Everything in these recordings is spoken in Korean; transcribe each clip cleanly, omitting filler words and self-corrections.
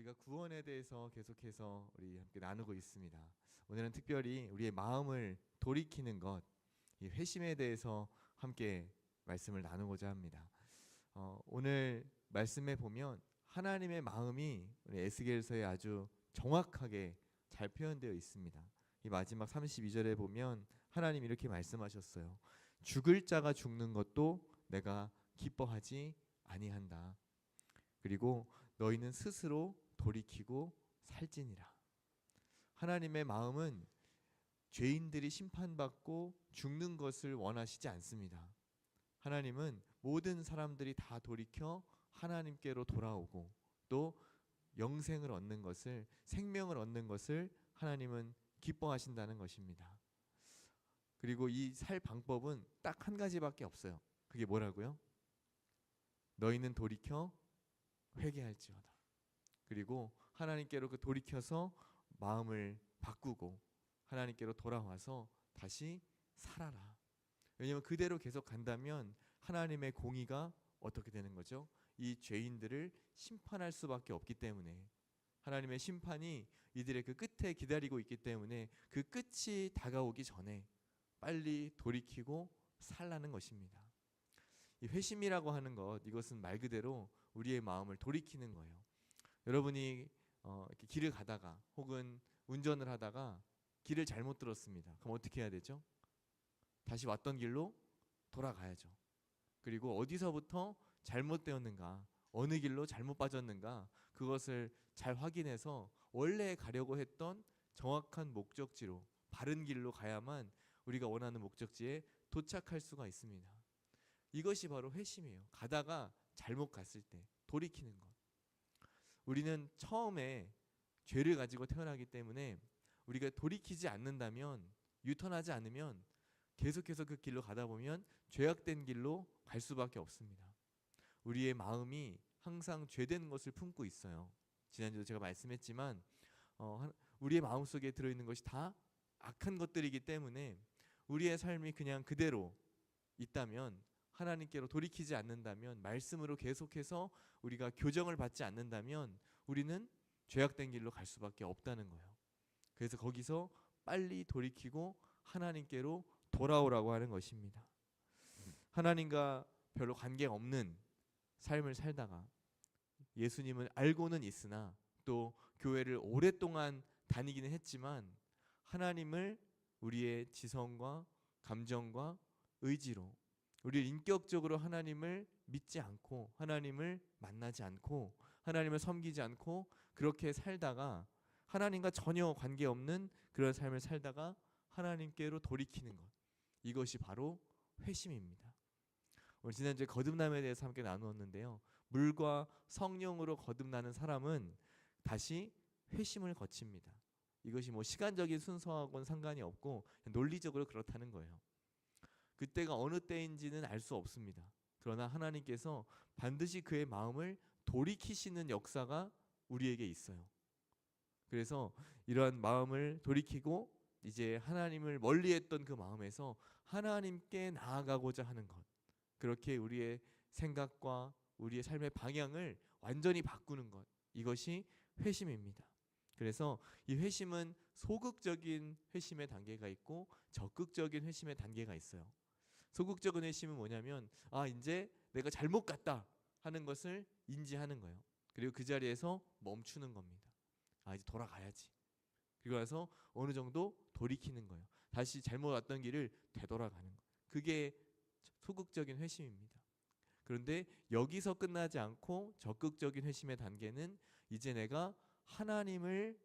우리가 구원에 대해서 계속해서 우리 함께 나누고 있습니다. 오늘은 특별히 우리의 마음을 돌이키는 것, 이 회심에 대해서 함께 말씀을 나누고자 합니다. 오늘 말씀에 보면 하나님의 마음이 우리 에스겔서에 아주 정확하게 잘 표현되어 있습니다. 이 마지막 32절에 보면 하나님 이렇게 말씀하셨어요. 죽을 자가 죽는 것도 내가 기뻐하지 아니한다. 그리고 너희는 스스로 돌이키고 살지니라. 하나님의 마음은 죄인들이 심판받고 죽는 것을 원하시지 않습니다. 하나님은 모든 사람들이 다 돌이켜 하나님께로 돌아오고 또 영생을 얻는 것을, 생명을 얻는 것을 하나님은 기뻐하신다는 것입니다. 그리고 이 살 방법은 딱 한 가지밖에 없어요. 그게 뭐라고요? 너희는 돌이켜 회개할지어다. 그리고 하나님께로 그 돌이켜서 마음을 바꾸고 하나님께로 돌아와서 다시 살아라. 왜냐하면 그대로 계속 간다면 하나님의 공의가 어떻게 되는 거죠? 이 죄인들을 심판할 수밖에 없기 때문에, 하나님의 심판이 이들의 그 끝에 기다리고 있기 때문에 그 끝이 다가오기 전에 빨리 돌이키고 살라는 것입니다. 이 회심이라고 하는 것, 이것은 말 그대로 우리의 마음을 돌이키는 거예요. 여러분이 이렇게 길을 가다가 혹은 운전을 하다가 길을 잘못 들었습니다. 그럼 어떻게 해야 되죠? 다시 왔던 길로 돌아가야죠. 그리고 어디서부터 잘못되었는가, 어느 길로 잘못 빠졌는가, 그것을 잘 확인해서 원래 가려고 했던 정확한 목적지로, 바른 길로 가야만 우리가 원하는 목적지에 도착할 수가 있습니다. 이것이 바로 회심이에요. 가다가 잘못 갔을 때 돌이키는 것. 우리는 처음에 죄를 가지고 태어나기 때문에 우리가 돌이키지 않는다면, 유턴하지 않으면 계속해서 그 길로 가다 보면 죄악된 길로 갈 수밖에 없습니다. 우리의 마음이 항상 죄된 것을 품고 있어요. 지난주도 제가 말씀했지만 우리의 마음속에 들어있는 것이 다 악한 것들이기 때문에 우리의 삶이 그냥 그대로 있다면, 하나님께로 돌이키지 않는다면, 말씀으로 계속해서 우리가 교정을 받지 않는다면 우리는 죄악된 길로 갈 수밖에 없다는 거예요. 그래서 거기서 빨리 돌이키고 하나님께로 돌아오라고 하는 것입니다. 하나님과 별로 관계가 없는 삶을 살다가 예수님을 알고는 있으나 또 교회를 오랫동안 다니기는 했지만 하나님을 우리의 지성과 감정과 의지로, 우리 인격적으로 하나님을 믿지 않고 하나님을 만나지 않고 하나님을 섬기지 않고 그렇게 살다가 하나님과 전혀 관계없는 그런 삶을 살다가 하나님께로 돌이키는 것, 이것이 바로 회심입니다. 오늘 지난주에 거듭남에 대해서 함께 나누었는데요, 물과 성령으로 거듭나는 사람은 다시 회심을 거칩니다. 이것이 뭐 시간적인 순서하고는 상관이 없고 논리적으로 그렇다는 거예요. 그때가 어느 때인지는 알 수 없습니다. 그러나 하나님께서 반드시 그의 마음을 돌이키시는 역사가 우리에게 있어요. 그래서 이러한 마음을 돌이키고 이제 하나님을 멀리했던 그 마음에서 하나님께 나아가고자 하는 것, 그렇게 우리의 생각과 우리의 삶의 방향을 완전히 바꾸는 것, 이것이 회심입니다. 그래서 이 회심은 소극적인 회심의 단계가 있고 적극적인 회심의 단계가 있어요. 소극적인 회심은 뭐냐면 이제 내가 잘못 갔다 하는 것을 인지하는 거예요. 그리고 그 자리에서 멈추는 겁니다. 이제 돌아가야지. 그리고 나서 어느 정도 돌이키는 거예요. 다시 잘못 왔던 길을 되돌아가는 거예요. 그게 소극적인 회심입니다. 그런데 여기서 끝나지 않고 적극적인 회심의 단계는 이제 내가 하나님을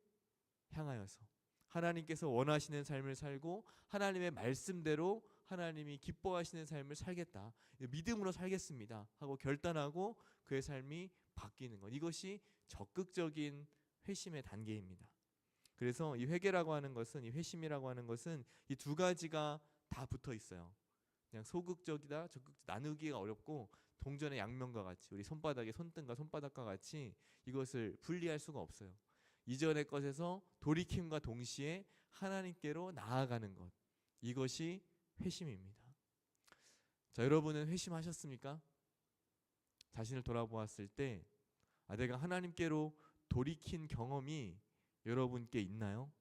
향하여서 하나님께서 원하시는 삶을 살고 하나님의 말씀대로 하나님이 기뻐하시는 삶을 살겠다, 믿음으로 살겠습니다 하고 결단하고 그의 삶이 바뀌는 것, 이것이 적극적인 회심의 단계입니다. 그래서 이 회개라고 하는 것은, 이 회심이라고 하는 것은 이 두 가지가 다 붙어 있어요. 그냥 소극적이다 적극적 나누기가 어렵고 동전의 양면과 같이, 우리 손바닥의 손등과 손바닥과 같이 이것을 분리할 수가 없어요. 이전의 것에서 돌이킴과 동시에 하나님께로 나아가는 것, 이것이 회심입니다. 자, 여러분은 회심하셨습니까? 자신을 돌아보았을 때 내가 하나님께로 돌이킨 경험이 여러분께 있나요?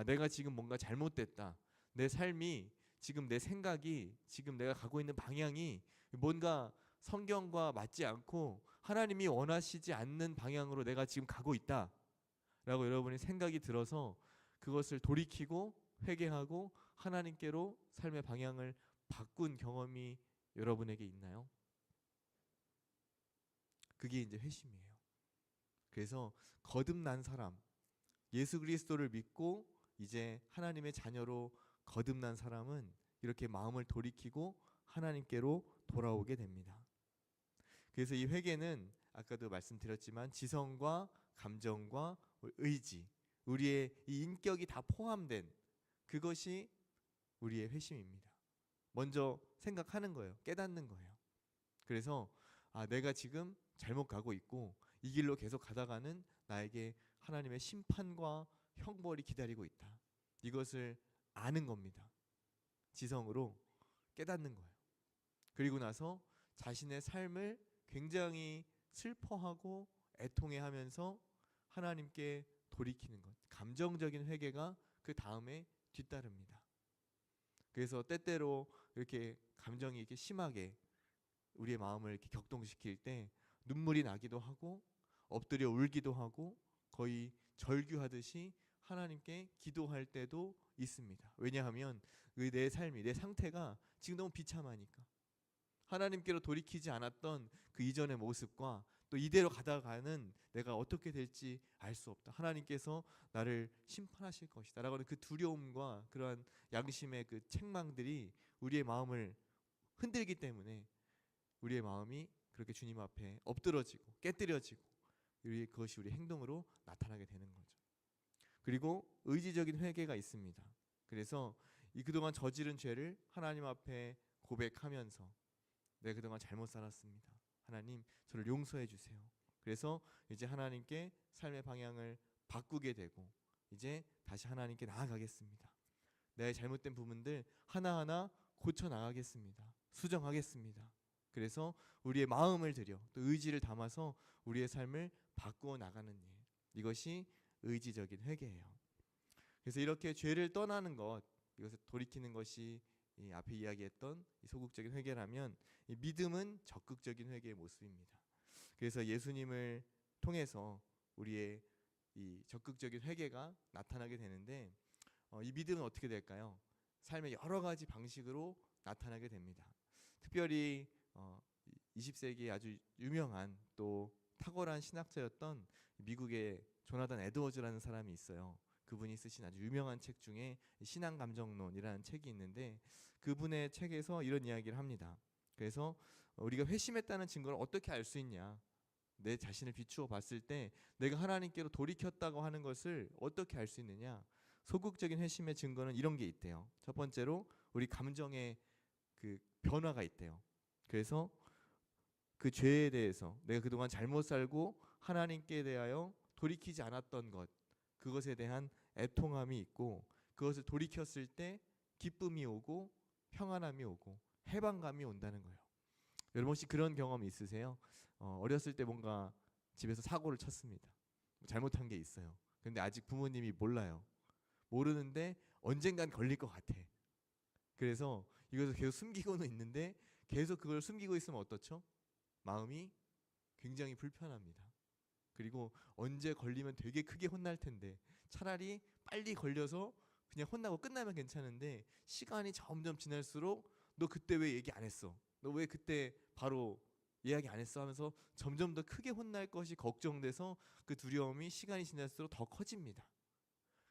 내가 지금 뭔가 잘못됐다. 내 삶이 지금 내 생각이 지금 내가 가고 있는 방향이 뭔가 성경과 맞지 않고 하나님이 원하시지 않는 방향으로 내가 지금 가고 있다 라고 여러분이 생각이 들어서 그것을 돌이키고 회개하고 하나님께로 삶의 방향을 바꾼 경험이 여러분에게 있나요? 그게 이제 회심이에요. 그래서 거듭난 사람, 예수 그리스도를 믿고 이제 하나님의 자녀로 거듭난 사람은 이렇게 마음을 돌이키고 하나님께로 돌아오게 됩니다. 그래서 이 회개는 아까도 말씀드렸지만 지성과 감정과 의지, 우리의 이 인격이 다 포함된 그것이 우리의 회심입니다. 먼저 생각하는 거예요. 깨닫는 거예요. 그래서 내가 지금 잘못 가고 있고 이 길로 계속 가다가는 나에게 하나님의 심판과 형벌이 기다리고 있다. 이것을 아는 겁니다. 지성으로 깨닫는 거예요. 그리고 나서 자신의 삶을 굉장히 슬퍼하고 애통해하면서 하나님께 돌이키는 것. 감정적인 회개가 그 다음에 뒤따릅니다. 그래서 때때로 이렇게 감정이 이렇게 심하게 우리의 마음을 이렇게 격동시킬 때 눈물이 나기도 하고 엎드려 울기도 하고 거의 절규하듯이 하나님께 기도할 때도 있습니다. 왜냐하면 내 삶이, 내 상태가 지금 너무 비참하니까. 하나님께로 돌이키지 않았던 그 이전의 모습과 또 이대로 가다가는 내가 어떻게 될지 알 수 없다. 하나님께서 나를 심판하실 것이다 라고 하는 그 두려움과 그러한 양심의 그 책망들이 우리의 마음을 흔들기 때문에 우리의 마음이 그렇게 주님 앞에 엎드러지고 깨뜨려지고 그것이 우리 행동으로 나타나게 되는 거죠. 그리고 의지적인 회개가 있습니다. 그래서 이 그동안 저지른 죄를 하나님 앞에 고백하면서 내가 그동안 잘못 살았습니다. 하나님 저를 용서해 주세요. 그래서 이제 하나님께 삶의 방향을 바꾸게 되고 이제 다시 하나님께 나아가겠습니다. 내 잘못된 부분들 하나하나 고쳐 나가겠습니다. 수정하겠습니다. 그래서 우리의 마음을 들여 또 의지를 담아서 우리의 삶을 바꾸어 나가는 일, 이것이 의지적인 회개예요. 그래서 이렇게 죄를 떠나는 것, 이것을 돌이키는 것이 이 앞에 이야기했던 이 소극적인 회개라면 이 믿음은 적극적인 회개의 모습입니다. 그래서 예수님을 통해서 우리의 이 적극적인 회개가 나타나게 되는데 이 믿음은 어떻게 될까요? 삶의 여러 가지 방식으로 나타나게 됩니다. 특별히 20세기에 아주 유명한 또 탁월한 신학자였던 미국의 조나단 에드워즈라는 사람이 있어요. 그분이 쓰신 아주 유명한 책 중에 신앙감정론이라는 책이 있는데 그분의 책에서 이런 이야기를 합니다. 그래서 우리가 회심했다는 증거를 어떻게 알 수 있냐? 내 자신을 비추어 봤을 때 내가 하나님께로 돌이켰다고 하는 것을 어떻게 알 수 있느냐? 소극적인 회심의 증거는 이런 게 있대요. 첫 번째로 우리 감정의 그 변화가 있대요. 그래서 그 죄에 대해서 내가 그동안 잘못 살고 하나님께 대하여 돌이키지 않았던 것, 그것에 대한 애통함이 있고 그것을 돌이켰을 때 기쁨이 오고 평안함이 오고 해방감이 온다는 거예요. 여러분 혹시 그런 경험 있으세요? 어렸을 때 뭔가 집에서 사고를 쳤습니다. 잘못한 게 있어요. 근데 아직 부모님이 몰라요. 모르는데 언젠간 걸릴 것 같아. 그래서 이것을 계속 숨기고는 있는데 계속 그걸 숨기고 있으면 어떻죠? 마음이 굉장히 불편합니다. 그리고 언제 걸리면 되게 크게 혼날 텐데 차라리 빨리 걸려서 그냥 혼나고 끝나면 괜찮은데 시간이 점점 지날수록 너 그때 왜 얘기 안 했어? 너 왜 그때 바로 이야기 안 했어? 하면서 점점 더 크게 혼날 것이 걱정돼서 그 두려움이 시간이 지날수록 더 커집니다.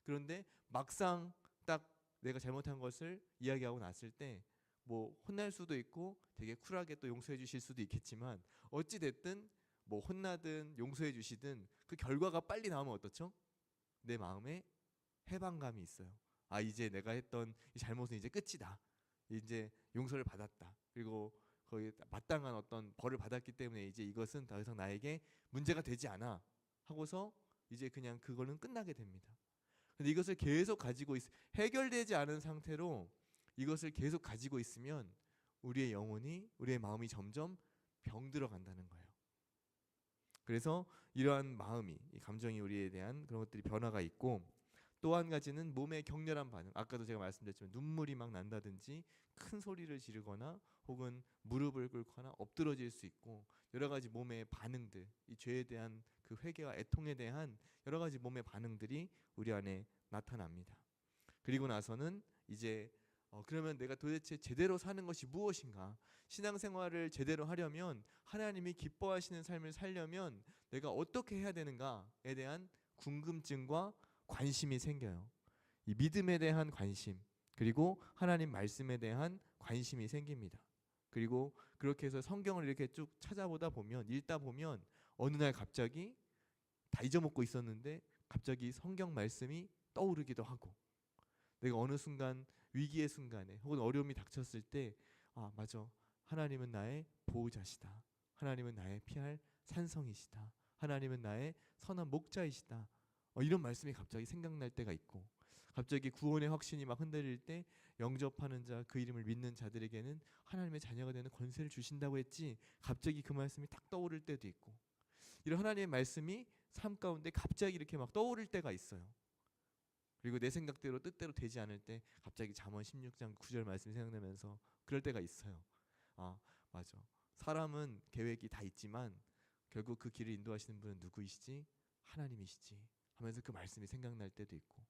그런데 막상 딱 내가 잘못한 것을 이야기하고 났을 때 뭐 혼날 수도 있고 되게 쿨하게 또 용서해 주실 수도 있겠지만 어찌 됐든 뭐 혼나든 용서해 주시든 그 결과가 빨리 나오면 어떻죠? 내 마음에 해방감이 있어요. 이제 내가 했던 이 잘못은 이제 끝이다. 이제 용서를 받았다. 그리고 거의 마땅한 어떤 벌을 받았기 때문에 이제 이것은 더 이상 나에게 문제가 되지 않아 하고서 이제 그냥 그거는 끝나게 됩니다. 근데 이것을 계속 가지고 해결되지 않은 상태로 이것을 계속 가지고 있으면 우리의 영혼이, 우리의 마음이 점점 병들어 간다는 거예요. 그래서 이러한 마음이, 이 감정이 우리에 대한 그런 것들이 변화가 있고, 또 한 가지는 몸의 격렬한 반응. 아까도 제가 말씀드렸지만 눈물이 막 난다든지 큰 소리를 지르거나 혹은 무릎을 꿇거나 엎드러질 수 있고, 여러 가지 몸의 반응들, 이 죄에 대한 그 회개와 애통에 대한 여러 가지 몸의 반응들이 우리 안에 나타납니다. 그리고 나서는 이제 그러면 내가 도대체 제대로 사는 것이 무엇인가? 신앙생활을 제대로 하려면, 하나님이 기뻐하시는 삶을 살려면 내가 어떻게 해야 되는가에 대한 궁금증과 관심이 생겨요. 이 믿음에 대한 관심, 그리고 하나님 말씀에 대한 관심이 생깁니다. 그리고 그렇게 해서 성경을 이렇게 쭉 찾아보다 보면, 읽다 보면 어느 날 갑자기 다 잊어먹고 있었는데 갑자기 성경 말씀이 떠오르기도 하고, 내가 어느 순간 위기의 순간에 혹은 어려움이 닥쳤을 때, 아 맞아, 하나님은 나의 보호자시다, 하나님은 나의 피할 산성이시다, 하나님은 나의 선한 목자이시다, 이런 말씀이 갑자기 생각날 때가 있고, 갑자기 구원의 확신이 막 흔들릴 때 영접하는 자, 그 이름을 믿는 자들에게는 하나님의 자녀가 되는 권세를 주신다고 했지, 갑자기 그 말씀이 딱 떠오를 때도 있고, 이런 하나님의 말씀이 삶 가운데 갑자기 이렇게 막 떠오를 때가 있어요. 그리고 내 생각대로 뜻대로 되지 않을 때 갑자기 잠언 16장 9절 말씀이 생각나면서 그럴 때가 있어요. 아 맞아, 사람은 계획이 다 있지만 결국 그 길을 인도하시는 분은 누구이시지? 하나님이시지 하면서 그 말씀이 생각날 때도 있고,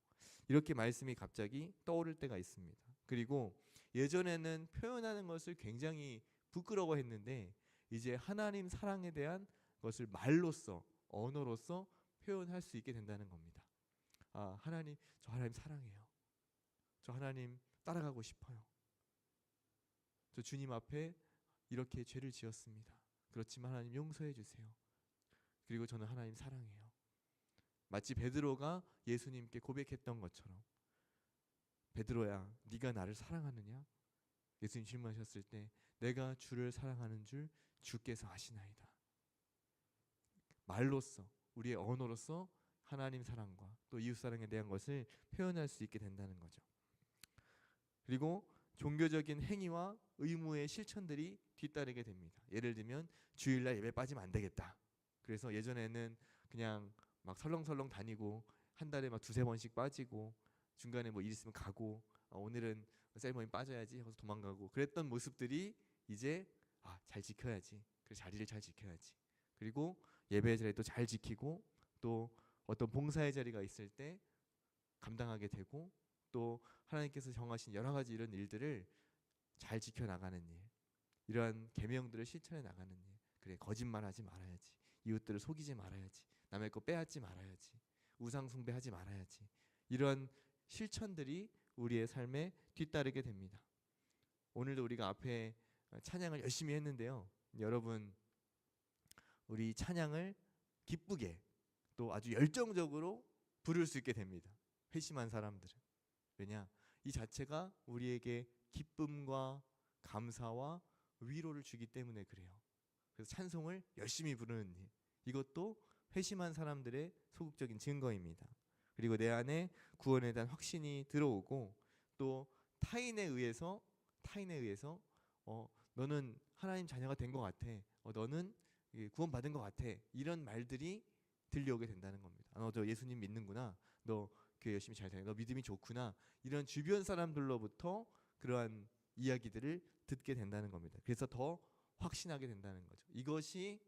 이렇게 말씀이 갑자기 떠오를 때가 있습니다. 그리고 예전에는 표현하는 것을 굉장히 부끄러워했는데, 이제 하나님 사랑에 대한 것을 말로써, 언어로서 표현할 수 있게 된다는 겁니다. 아 하나님, 저 하나님 사랑해요, 저 하나님 따라가고 싶어요, 저 주님 앞에 이렇게 죄를 지었습니다, 그렇지만 하나님 용서해 주세요, 그리고 저는 하나님 사랑해요. 마치 베드로가 예수님께 고백했던 것처럼, 베드로야 네가 나를 사랑하느냐? 예수님 질문하셨을 때 내가 주를 사랑하는 줄 주께서 아시나이다. 말로써, 우리의 언어로서 하나님 사랑과 또 이웃 사랑에 대한 것을 표현할 수 있게 된다는 거죠. 그리고 종교적인 행위와 의무의 실천들이 뒤따르게 됩니다. 예를 들면 주일날 예배 빠지면 안 되겠다. 그래서 예전에는 그냥 막 설렁설렁 다니고 한 달에 막 두세 번씩 빠지고, 중간에 뭐 일 있으면 가고, 오늘은 셀머니 빠져야지 하고서 도망가고, 그랬던 모습들이 이제 잘 지켜야지, 그 자리를 잘 지켜야지, 그리고 예배의 자리도 잘 지키고, 또 어떤 봉사의 자리가 있을 때 감당하게 되고, 또 하나님께서 정하신 여러 가지 이런 일들을 잘 지켜나가는 일, 이러한 계명들을 실천해 나가는 일. 그래, 거짓말하지 말아야지, 이웃들을 속이지 말아야지, 남의 거 빼앗지 말아야지, 우상 숭배하지 말아야지, 이런 실천들이 우리의 삶에 뒤따르게 됩니다. 오늘도 우리가 앞에 찬양을 열심히 했는데요, 여러분 우리 찬양을 기쁘게 또 아주 열정적으로 부를 수 있게 됩니다. 회심한 사람들은. 왜냐? 이 자체가 우리에게 기쁨과 감사와 위로를 주기 때문에 그래요. 그래서 찬송을 열심히 부르는 일, 이것도 회심한 사람들의 소극적인 증거입니다. 그리고 내 안에 구원에 대한 확신이 들어오고, 또 타인에 의해서 너는 하나님 자녀가 된 것 같아, 너는 구원받은 것 같아, 이런 말들이 들려오게 된다는 겁니다. 너 저 예수님 믿는구나, 너 교회 열심히 잘 다녀, 너 믿음이 좋구나, 이런 주변 사람들로부터 그러한 이야기들을 듣게 된다는 겁니다. 그래서 더 확신하게 된다는 거죠. 이것이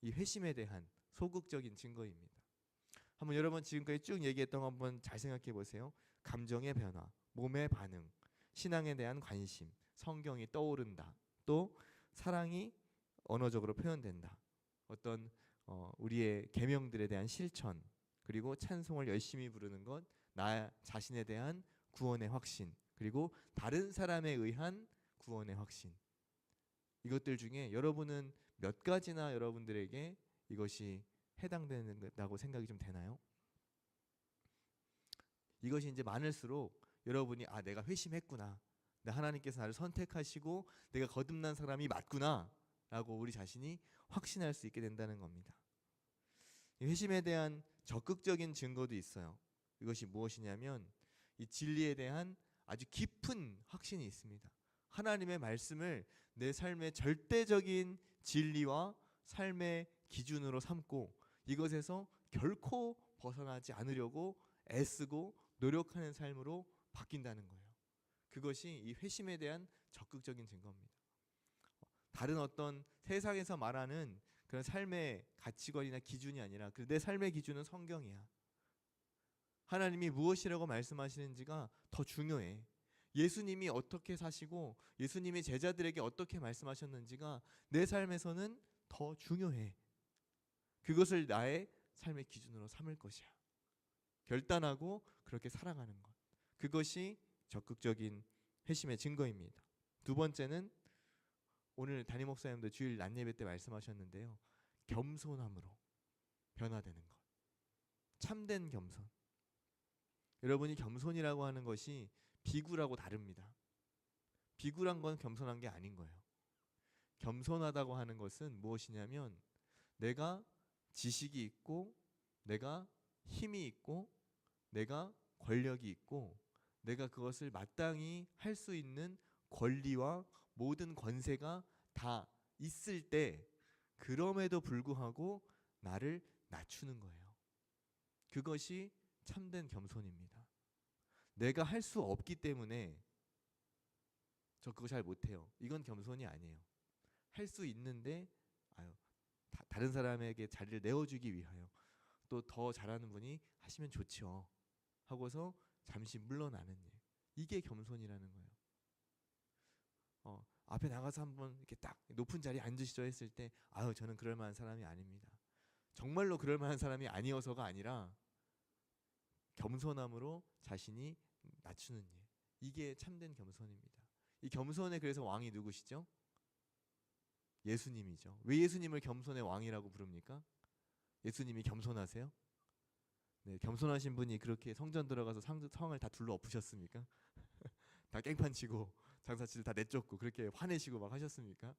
이 회심에 대한 소극적인 증거입니다. 한번 여러분 지금까지 쭉 얘기했던 거 한번 잘 생각해 보세요. 감정의 변화, 몸의 반응, 신앙에 대한 관심, 성경이 떠오른다, 또 사랑이 언어적으로 표현된다, 어떤 우리의 계명들에 대한 실천, 그리고 찬송을 열심히 부르는 것, 나 자신에 대한 구원의 확신, 그리고 다른 사람에 의한 구원의 확신. 이것들 중에 여러분은 몇 가지나 여러분들에게 이것이 해당된다고 생각이 좀 되나요? 이것이 이제 많을수록 여러분이 내가 회심했구나, 하나님께서 나를 선택하시고 내가 거듭난 사람이 맞구나 라고 우리 자신이 확신할 수 있게 된다는 겁니다. 회심에 대한 적극적인 증거도 있어요. 이것이 무엇이냐면 이 진리에 대한 아주 깊은 확신이 있습니다. 하나님의 말씀을 내 삶의 절대적인 진리와 삶의 기준으로 삼고 이것에서 결코 벗어나지 않으려고 애쓰고 노력하는 삶으로 바뀐다는 거예요. 그것이 이 회심에 대한 적극적인 증거입니다. 다른 어떤 세상에서 말하는 그런 삶의 가치관이나 기준이 아니라 내 삶의 기준은 성경이야. 하나님이 무엇이라고 말씀하시는지가 더 중요해. 예수님이 어떻게 사시고 예수님이 제자들에게 어떻게 말씀하셨는지가 내 삶에서는 더 중요해. 그것을 나의 삶의 기준으로 삼을 것이야. 결단하고 그렇게 살아가는 것. 그것이 적극적인 회심의 증거입니다. 두 번째는 오늘 담임 목사님도 주일 낮 예배 때 말씀하셨는데요. 겸손함으로 변화되는 것. 참된 겸손. 여러분이 겸손이라고 하는 것이 비굴하고 다릅니다. 비굴한 건 겸손한 게 아닌 거예요. 겸손하다고 하는 것은 무엇이냐면 내가 지식이 있고 내가 힘이 있고 내가 권력이 있고 내가 그것을 마땅히 할 수 있는 권리와 모든 권세가 다 있을 때 그럼에도 불구하고 나를 낮추는 거예요. 그것이 참된 겸손입니다. 내가 할 수 없기 때문에 저 그거 잘 못해요. 이건 겸손이 아니에요. 할 수 있는데 다른 사람에게 자리를 내어주기 위하여 또 더 잘하는 분이 하시면 좋죠 하고서 잠시 물러나는 일. 이게 겸손이라는 거예요. 앞에 나가서 한번 이렇게 딱 높은 자리에 앉으시죠 했을 때 저는 그럴 만한 사람이 아닙니다. 정말로 그럴 만한 사람이 아니어서가 아니라 겸손함으로 자신이 낮추는 일. 이게 참된 겸손입니다. 이 겸손의 그래서 왕이 누구시죠? 예수님이죠. 왜 예수님을 겸손의 왕이라고 부릅니까? 예수님이 겸손하세요? 네, 겸손하신 분이 그렇게 성전 들어가서 성을 다 둘러 엎으셨습니까? 다 깽판 치고 장사치들 다 내쫓고 그렇게 화내시고 막 하셨습니까?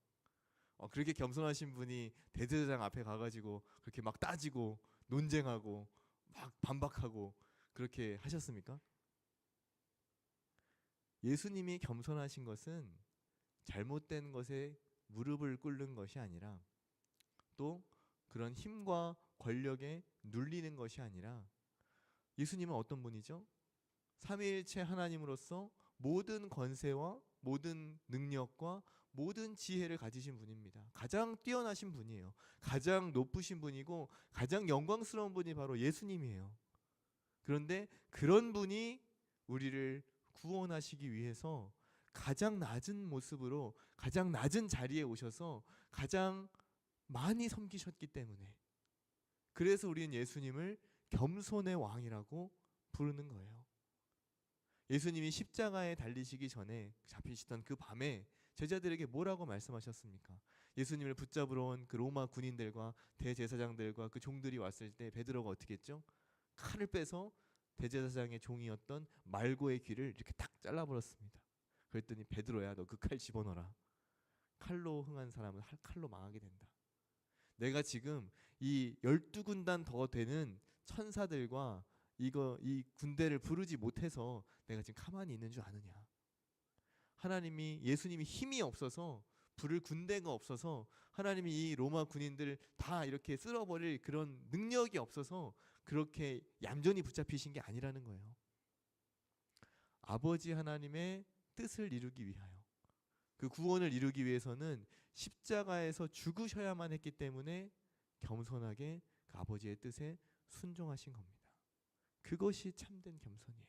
그렇게 겸손하신 분이 대제사장 앞에 가가지고 그렇게 막 따지고 논쟁하고 막 반박하고 그렇게 하셨습니까? 예수님이 겸손하신 것은 잘못된 것에 무릎을 꿇는 것이 아니라 또 그런 힘과 권력에 눌리는 것이 아니라 예수님은 어떤 분이죠? 삼위일체 하나님으로서 모든 권세와 모든 능력과 모든 지혜를 가지신 분입니다. 가장 뛰어나신 분이에요. 가장 높으신 분이고 가장 영광스러운 분이 바로 예수님이에요. 그런데 그런 분이 우리를 구원하시기 위해서 가장 낮은 모습으로 가장 낮은 자리에 오셔서 가장 많이 섬기셨기 때문에 그래서 우리는 예수님을 겸손의 왕이라고 부르는 거예요. 예수님이 십자가에 달리시기 전에 잡히시던 그 밤에 제자들에게 뭐라고 말씀하셨습니까? 예수님을 붙잡으러 온 그 로마 군인들과 대제사장들과 그 종들이 왔을 때 베드로가 어떻게 했죠? 칼을 빼서 대제사장의 종이었던 말고의 귀를 이렇게 딱 잘라버렸습니다. 그랬더니 베드로야 너 그 칼 집어넣어라. 칼로 흥한 사람은 칼로 망하게 된다. 내가 지금 이 12군단 더 되는 천사들과 이 군대를 부르지 못해서 내가 지금 가만히 있는 줄 아느냐. 예수님이 힘이 없어서 부를 군대가 없어서 하나님이 이 로마 군인들을 다 이렇게 쓸어버릴 그런 능력이 없어서 그렇게 얌전히 붙잡히신 게 아니라는 거예요. 아버지 하나님의 뜻을 이루기 위하여 그 구원을 이루기 위해서는 십자가에서 죽으셔야만 했기 때문에 겸손하게 그 아버지의 뜻에 순종하신 겁니다. 그것이 참된 겸손이에요.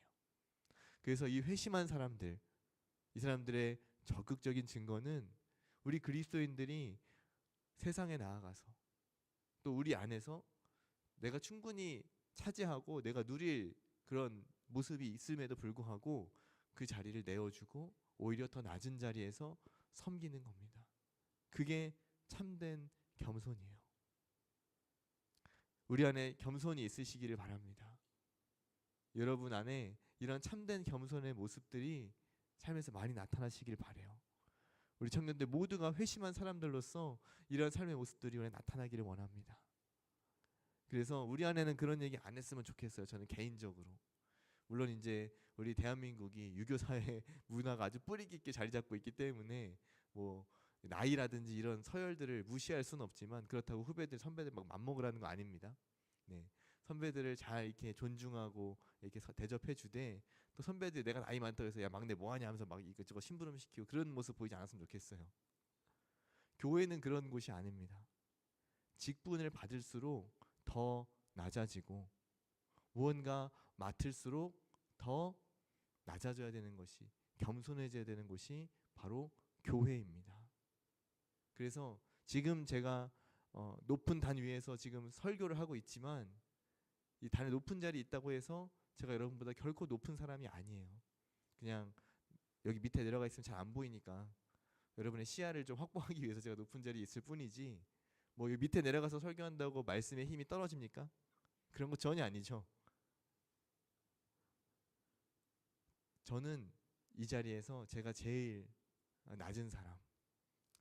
그래서 이 회심한 사람들, 이 사람들의 적극적인 증거는 우리 그리스도인들이 세상에 나아가서 또 우리 안에서 내가 충분히 차지하고 내가 누릴 그런 모습이 있음에도 불구하고 그 자리를 내어주고 오히려 더 낮은 자리에서 섬기는 겁니다. 그게 참된 겸손이에요. 우리 안에 겸손이 있으시기를 바랍니다. 여러분 안에 이런 참된 겸손의 모습들이 삶에서 많이 나타나시길 바래요. 우리 청년들 모두가 회심한 사람들로서 이런 삶의 모습들이 나타나기를 원합니다. 그래서 우리 안에는 그런 얘기 안 했으면 좋겠어요. 저는 개인적으로. 물론 이제 우리 대한민국이 유교 사회 문화가 아주 뿌리 깊게 자리 잡고 있기 때문에 뭐 나이라든지 이런 서열들을 무시할 수는 없지만 그렇다고 후배들 선배들 막 맘먹으라는 거 아닙니다. 네. 선배들을 잘 이렇게 존중하고 이렇게 대접해 주되 또 선배들 내가 나이 많다고 해서 야 막내 뭐 하냐 하면서 막 이것저것 심부름 시키고 그런 모습 보이지 않았으면 좋겠어요. 교회는 그런 곳이 아닙니다. 직분을 받을수록 더 낮아지고 무언가 맡을수록 더 낮아져야 되는 것이, 겸손해져야 되는 곳이 바로 교회입니다. 그래서 지금 제가 높은 단 위에서 지금 설교를 하고 있지만 이 단에 높은 자리에 있다고 해서 제가 여러분보다 결코 높은 사람이 아니에요. 그냥 여기 밑에 내려가 있으면 잘 안 보이니까 여러분의 시야를 좀 확보하기 위해서 제가 높은 자리에 있을 뿐이지, 뭐 여기 밑에 내려가서 설교한다고 말씀의 힘이 떨어집니까? 그런 거 전혀 아니죠. 저는 이 자리에서 제가 제일 낮은 사람,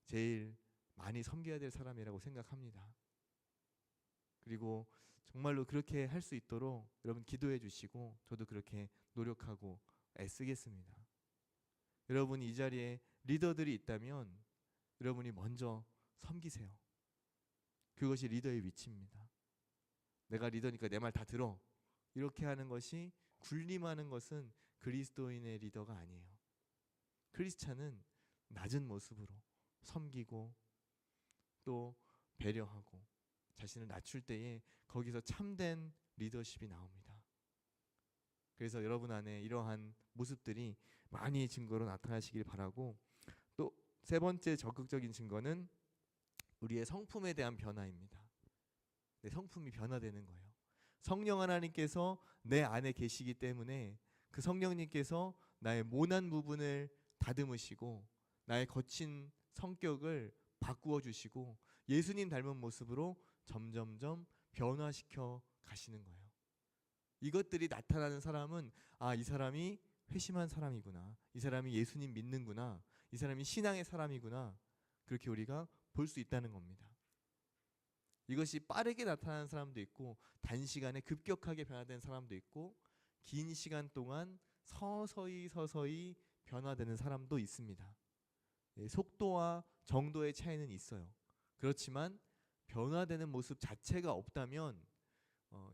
제일 많이 섬겨야 될 사람이라고 생각합니다. 그리고 정말로 그렇게 할 수 있도록 여러분 기도해 주시고 저도 그렇게 노력하고 애쓰겠습니다. 여러분이 이 자리에 리더들이 있다면 여러분이 먼저 섬기세요. 그것이 리더의 위치입니다. 내가 리더니까 내 말 다 들어, 이렇게 하는 것이, 군림하는 것은 그리스도인의 리더가 아니에요. 크리스찬은 낮은 모습으로 섬기고 또 배려하고 자신을 낮출 때에 거기서 참된 리더십이 나옵니다. 그래서 여러분 안에 이러한 모습들이 많이 증거로 나타나시길 바라고, 또 세 번째 적극적인 증거는 우리의 성품에 대한 변화입니다. 내 성품이 변화되는 거예요. 성령 하나님께서 내 안에 계시기 때문에 그 성령님께서 나의 모난 부분을 다듬으시고 나의 거친 성격을 바꾸어 주시고 예수님 닮은 모습으로 점점점 변화시켜 가시는 거예요. 이것들이 나타나는 사람은 아, 이 사람이 회심한 사람이구나, 이 사람이 예수님 믿는구나, 이 사람이 신앙의 사람이구나, 그렇게 우리가 볼 수 있다는 겁니다. 이것이 빠르게 나타나는 사람도 있고 단시간에 급격하게 변화된 사람도 있고 긴 시간 동안 서서히 변화되는 사람도 있습니다. 속도와 정도의 차이는 있어요. 그렇지만 변화되는 모습 자체가 없다면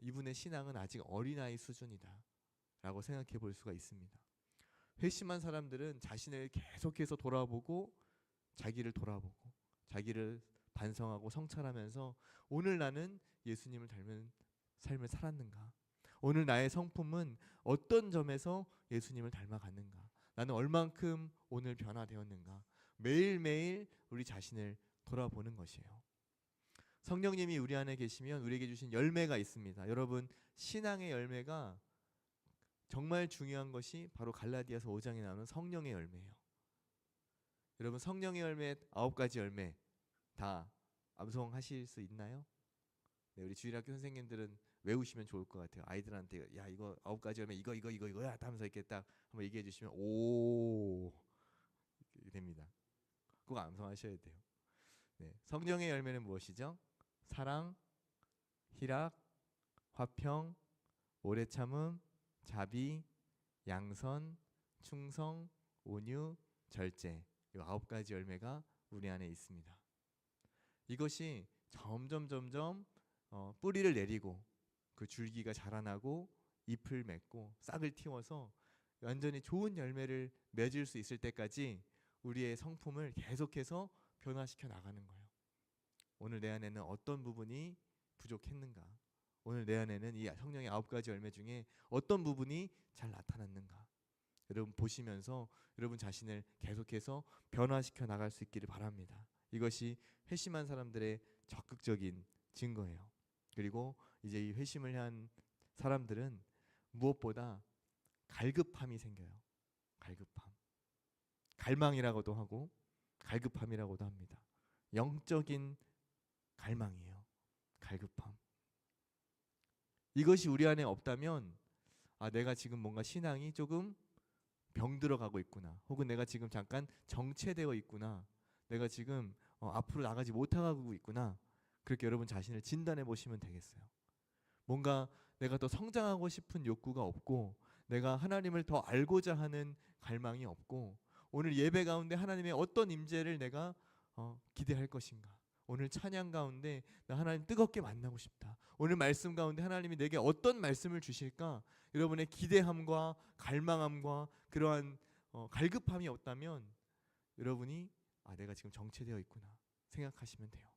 이분의 신앙은 아직 어린아이 수준이다 라고 생각해 볼 수가 있습니다. 회심한 사람들은 자신을 계속해서 돌아보고 자기를 돌아보고 자기를 반성하고 성찰하면서 오늘 나는 예수님을 닮은 삶을 살았는가? 오늘 나의 성품은 어떤 점에서 예수님을 닮아갔는가? 나는 얼만큼 오늘 변화되었는가? 매일매일 우리 자신을 돌아보는 것이에요. 성령님이 우리 안에 계시면 우리에게 주신 열매가 있습니다. 여러분, 신앙의 열매가 정말 중요한 것이 바로 갈라디아서 5장에 나오는 성령의 열매예요. 여러분, 성령의 열매 9가지 열매 다 암송하실 수 있나요? 네, 우리 주일학교 선생님들은 외우시면 좋을 것 같아요. 아이들한테 야 이거 9가지 열매 이거야 하면서 이렇게 딱 한번 얘기해 주시면 오 됩니다. 꼭 암송하셔야 돼요. 네, 성령의 열매는 무엇이죠? 사랑, 희락, 화평, 오래 참음, 자비, 양선, 충성, 온유, 절제. 이 9가지 열매가 우리 안에 있습니다. 이것이 점점 뿌리를 내리고 그 줄기가 자라나고 잎을 맺고 싹을 틔워서 완전히 좋은 열매를 맺을 수 있을 때까지 우리의 성품을 계속해서 변화시켜 나가는 거예요. 오늘 내 안에는 어떤 부분이 부족했는가? 오늘 내 안에는 이 성령의 9가지 열매 중에 어떤 부분이 잘 나타났는가? 여러분 보시면서 여러분 자신을 계속해서 변화시켜 나갈 수 있기를 바랍니다. 이것이 회심한 사람들의 적극적인 증거예요. 그리고 이제 이 회심을 한 사람들은 무엇보다 갈급함이 생겨요. 갈급함. 갈망이라고도 하고 갈급함이라고도 합니다. 영적인 갈망이에요. 갈급함. 이것이 우리 안에 없다면 아, 내가 지금 뭔가 신앙이 조금 병들어가고 있구나, 혹은 내가 지금 잠깐 정체되어 있구나, 내가 지금 앞으로 나가지 못하고 있구나, 그렇게 여러분 자신을 진단해 보시면 되겠어요. 뭔가 내가 더 성장하고 싶은 욕구가 없고 내가 하나님을 더 알고자 하는 갈망이 없고 오늘 예배 가운데 하나님의 어떤 임재를 내가 기대할 것인가? 오늘 찬양 가운데 나 하나님 뜨겁게 만나고 싶다. 오늘 말씀 가운데 하나님이 내게 어떤 말씀을 주실까? 여러분의 기대함과 갈망함과 그러한 갈급함이 없다면 여러분이 내가 지금 정체되어 있구나 생각하시면 돼요.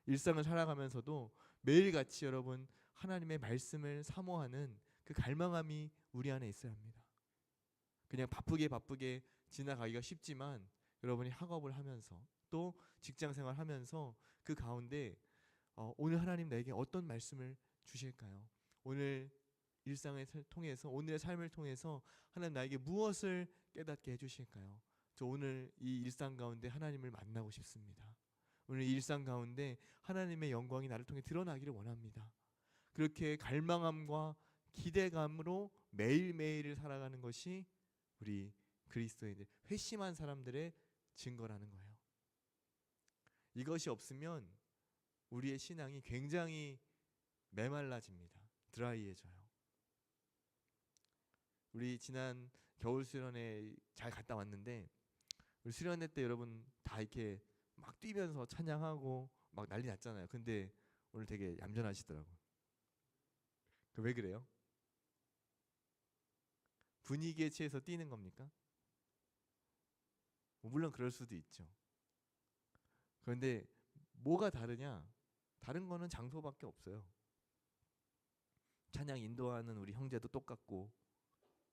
일상을 살아가면서도 매일같이 여러분 하나님의 말씀을 사모하는 그 갈망함이 우리 안에 있어야 합니다. 그냥 바쁘게 지나가기가 쉽지만 여러분이 학업을 하면서 또 직장생활 하면서 그 가운데 오늘 하나님 나에게 어떤 말씀을 주실까요? 오늘 일상을 통해서 오늘의 삶을 통해서 하나님 나에게 무엇을 깨닫게 해주실까요? 저 오늘 이 일상 가운데 하나님을 만나고 싶습니다. 오늘 이 일상 가운데 하나님의 영광이 나를 통해 드러나기를 원합니다. 그렇게 갈망함과 기대감으로 매일매일을 살아가는 것이 우리 그리스도인들, 회심한 사람들의 증거라는 거예요. 이것이 없으면 우리의 신앙이 굉장히 메말라집니다. 드라이해져요. 우리 지난 겨울 수련회 잘 갔다 왔는데 우리 수련회 때 여러분 다 이렇게 막 뛰면서 찬양하고 막 난리 났잖아요. 근데 오늘 되게 얌전하시더라고요. 왜 그래요? 분위기에 취해서 뛰는 겁니까? 물론 그럴 수도 있죠. 그런데 뭐가 다르냐? 다른 거는 장소밖에 없어요. 찬양 인도하는 우리 형제도 똑같고,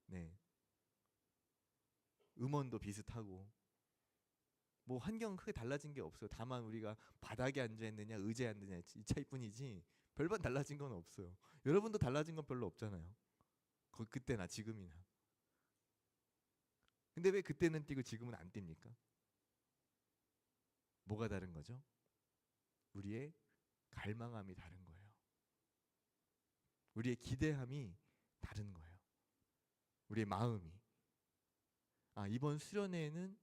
네, 음원도 비슷하고, 뭐 환경은 크게 달라진 게 없어요. 다만 우리가 바닥에 앉아 있느냐 의자에 앉느냐 이 차이뿐이지 별반 달라진 건 없어요. 여러분도 달라진 건 별로 없잖아요. 그때나 지금이나. 근데 왜 그때는 뛰고 지금은 안 뜁니까? 뭐가 다른 거죠? 우리의 갈망함이 다른 거예요. 우리의 기대함이 다른 거예요. 우리의 마음이 이번 수련회에는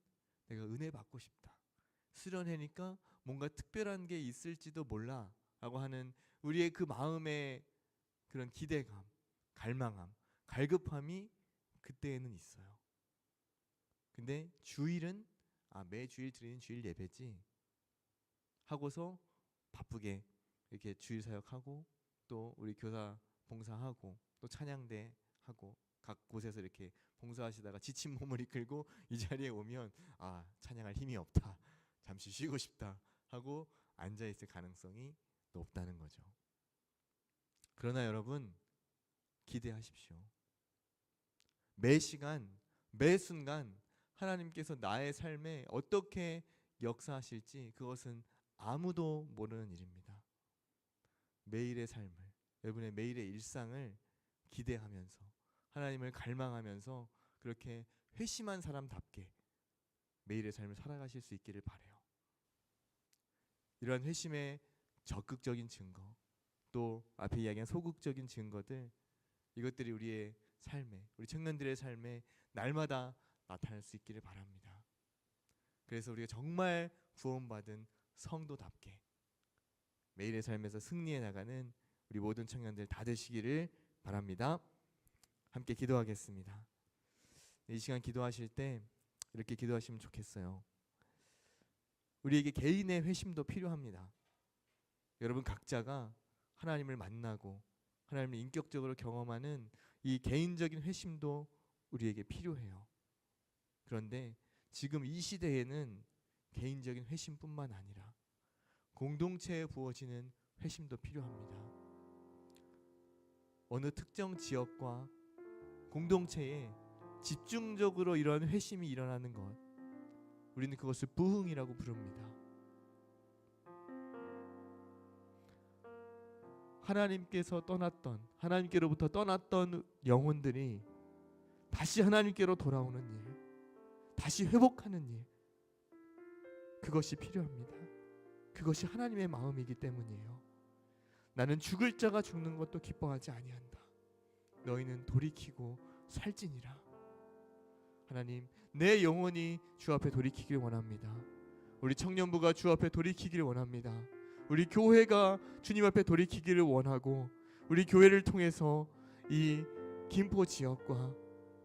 내가 은혜 받고 싶다. 수련회니까 뭔가 특별한 게 있을지도 몰라 라고 하는 우리의 그 마음의 그런 기대감, 갈망함, 갈급함이 그때에는 있어요. 근데 주일은 매주일 드리는 주일 예배지 하고서 바쁘게 이렇게 주일 사역하고 또 우리 교사 봉사하고 또 찬양대 하고 각 곳에서 이렇게 봉사하시다가 지친 몸을 이끌고 이 자리에 오면 찬양할 힘이 없다, 잠시 쉬고 싶다 하고 앉아있을 가능성이 높다는 거죠. 그러나 여러분 기대하십시오. 매 시간 매 순간 하나님께서 나의 삶에 어떻게 역사하실지 그것은 아무도 모르는 일입니다. 매일의 삶을, 여러분의 매일의 일상을 기대하면서 하나님을 갈망하면서 그렇게 회심한 사람답게 매일의 삶을 살아가실 수 있기를 바라요. 이러한 회심의 적극적인 증거, 또 앞에 이야기한 소극적인 증거들, 이것들이 우리의 삶에, 우리 청년들의 삶에 날마다 나타날 수 있기를 바랍니다. 그래서 우리가 정말 구원받은 성도답게 매일의 삶에서 승리해 나가는 우리 모든 청년들 다 되시기를 바랍니다. 함께 기도하겠습니다. 이 시간 기도하실 때 이렇게 기도하시면 좋겠어요. 우리에게 개인의 회심도 필요합니다. 여러분 각자가 하나님을 만나고 하나님을 인격적으로 경험하는 이 개인적인 회심도 우리에게 필요해요. 그런데 지금 이 시대에는 개인적인 회심뿐만 아니라 공동체에 부어지는 회심도 필요합니다. 어느 특정 지역과 공동체에 집중적으로 이런 회심이 일어나는 것, 우리는 그것을 부흥이라고 부릅니다. 하나님께로부터 떠났던 영혼들이 다시 하나님께로 돌아오는 일, 다시 회복하는 일, 그것이 필요합니다. 그것이 하나님의 마음이기 때문이에요. 나는 죽을 자가 죽는 것도 기뻐하지 아니한다. 너희는 돌이키고 살지니라. 하나님, 내 영혼이 주 앞에 돌이키길 원합니다. 우리 청년부가 주 앞에 돌이키기를 원합니다. 우리 교회가 주님 앞에 돌이키기를 원하고, 우리 교회를 통해서 이 김포 지역과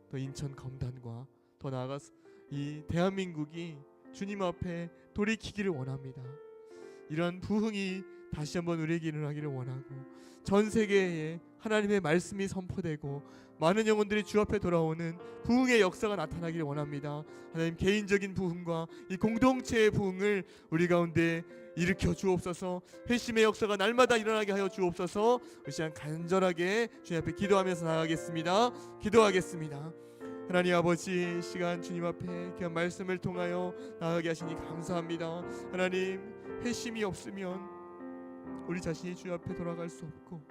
또 인천 검단과 더 나아가서 이 대한민국이 주님 앞에 돌이키기를 원합니다. 이러한 부흥이 다시 한번 우리에게 일어나기를 원하고, 전 세계에 하나님의 말씀이 선포되고 많은 영혼들이 주 앞에 돌아오는 부흥의 역사가 나타나기를 원합니다. 하나님, 개인적인 부흥과 이 공동체의 부흥을 우리 가운데 일으켜 주옵소서. 회심의 역사가 날마다 일어나게 하여 주옵소서. 이 시간 간절하게 주님 앞에 기도하면서 나아가겠습니다. 기도하겠습니다. 하나님 아버지, 시간 주님 앞에 귀한 말씀을 통하여 나아가게 하시니 감사합니다. 하나님, 회심이 없으면 우리 자신이 주 앞에 돌아갈 수 없고,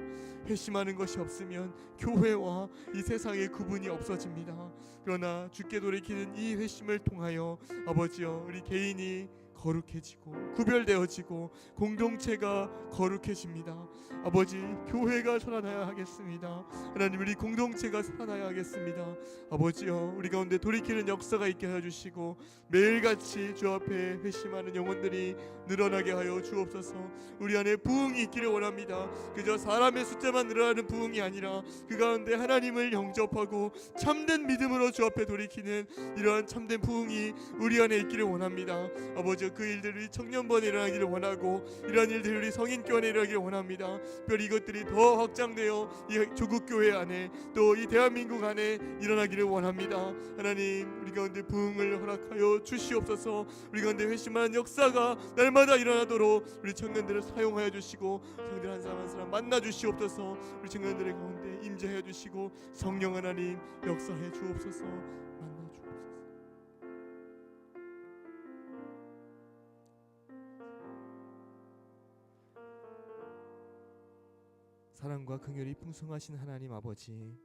회심하는 것이 없으면 교회와 이 세상의 구분이 없어집니다. 그러나 주께 돌이키는 이 회심을 통하여 아버지여, 우리 개인이 거룩해지고 구별되어지고 공동체가 거룩해집니다. 아버지, 교회가 살아나야 하겠습니다. 하나님, 우리 공동체가 살아나야 하겠습니다. 아버지여, 우리 가운데 돌이키는 역사가 있게 하여 주시고 매일같이 주 앞에 회심하는 영혼들이 늘어나게 하여 주옵소서. 우리 안에 부흥이 있기를 원합니다. 그저 사람의 숫자만 늘어나는 부흥이 아니라 그 가운데 하나님을 영접하고 참된 믿음으로 주 앞에 돌이키는 이러한 참된 부흥이 우리 안에 있기를 원합니다. 아버지, 그 일들이 청년부에 일어나기를 원하고 이러한 일들이 우리 성인교회에 일어나기를 원합니다. 특별히 이것들이 더 확장되어 이 조국교회 안에, 또 이 대한민국 안에 일어나기를 원합니다. 하나님, 우리 가운데 부흥을 허락하여 주시옵소서. 우리 가운데 회심하는 역사가 날마다 일어나도록 우리 청년들을 사용하여 주시고 청년들 한 사람 한 사람 만나 주시옵소서. 우리 청년들의 가운데 임재하여 주시고 성령 하나님 역사해 주옵소서. 만나 주옵소서. 사랑과 긍휼이 풍성하신 하나님 아버지,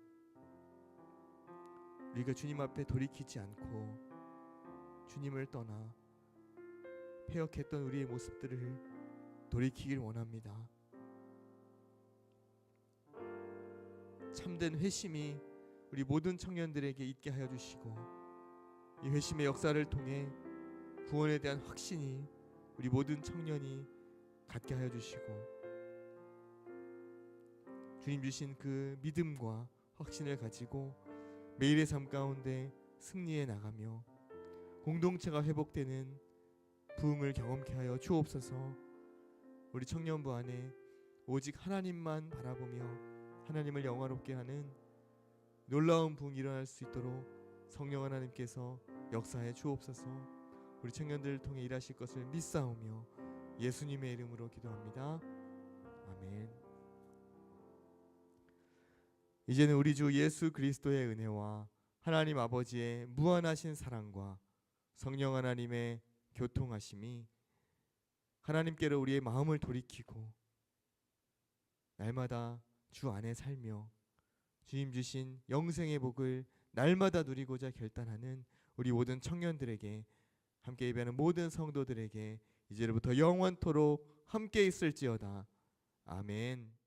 우리가 주님 앞에 돌이키지 않고 주님을 떠나 패역했던 우리의 모습들을 돌이키길 원합니다. 참된 회심이 우리 모든 청년들에게 있게 하여 주시고, 이 회심의 역사를 통해 구원에 대한 확신이 우리 모든 청년이 갖게 하여 주시고, 주님 주신 그 믿음과 확신을 가지고 매일의 삶 가운데 승리해 나가며 공동체가 회복되는 부흥을 경험케 하여 주옵소서. 우리 청년부 안에 오직 하나님만 바라보며 하나님을 영화롭게 하는 놀라운 부흥이 일어날 수 있도록 성령 하나님께서 역사해 주옵소서. 우리 청년들을 통해 일하실 것을 믿사오며 예수님의 이름으로 기도합니다. 아멘. 이제는 우리 주 예수 그리스도의 은혜와 하나님 아버지의 무한하신 사랑과 성령 하나님의 교통하심이 하나님께로 우리의 마음을 돌이키고 날마다 주 안에 살며 주님 주신 영생의 복을 날마다 누리고자 결단하는 우리 모든 청년들에게, 함께 예배하는 모든 성도들에게 이제로부터 영원토록 함께 있을지어다. 아멘.